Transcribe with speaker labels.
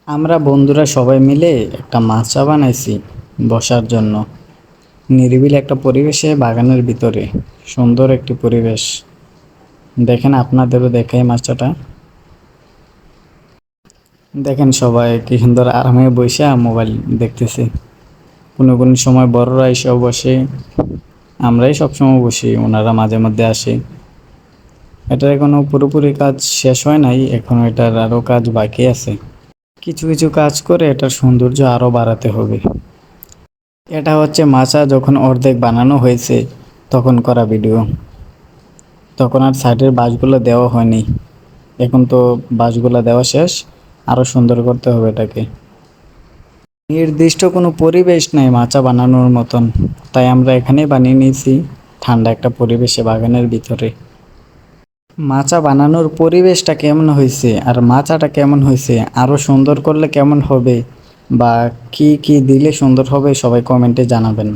Speaker 1: আমরা বন্ধুরা সবাই মিলে একটা মাচা বানাইছি বসার জন্য। নিরিবিলি একটা পরিবেশে বাগানের ভিতরে সুন্দর একটি পরিবেশ। দেখেন আপনাদেরও দেখাই মাচাটা। দেখেন সবাই কি সুন্দর আরামে বসে মোবাইল দেখতেছে। কোনো কোনো সময় বড়রা এসেও বসে, আমরাই সবসময় বসি, ওনারা মাঝে মধ্যে আসে। এটার এখনো পুরোপুরি কাজ শেষ হয় নাই, এখনো এটার আরও কাজ বাকি আছে। কিছু কিছু কাজ করে এটার সৌন্দর্য আরও বাড়াতে হবে। এটা হচ্ছে মাচা যখন অর্ধেক বানানো হয়েছে তখন করা ভিডিও। তখন আর সাইডের বাঁশগুলো দেওয়া হয়নি, এখন তো বাঁশগুলো দেওয়া শেষ। আরও সুন্দর করতে হবে এটাকে। নির্দিষ্ট কোনো পরিবেশ নেই মাচা বানানোর মতন, তাই আমরা এখানেই বানিয়ে নিয়েছি ঠান্ডা একটা পরিবেশে বাগানের ভিতরে। মাচা বানানোর পরিবেশটা কেমন হয়েছে আর মাচাটা কেমন হয়েছে, আরও সুন্দর করলে কেমন হবে বা কি কি দিলে সুন্দর হবে, সবাই কমেন্টে জানাবেন।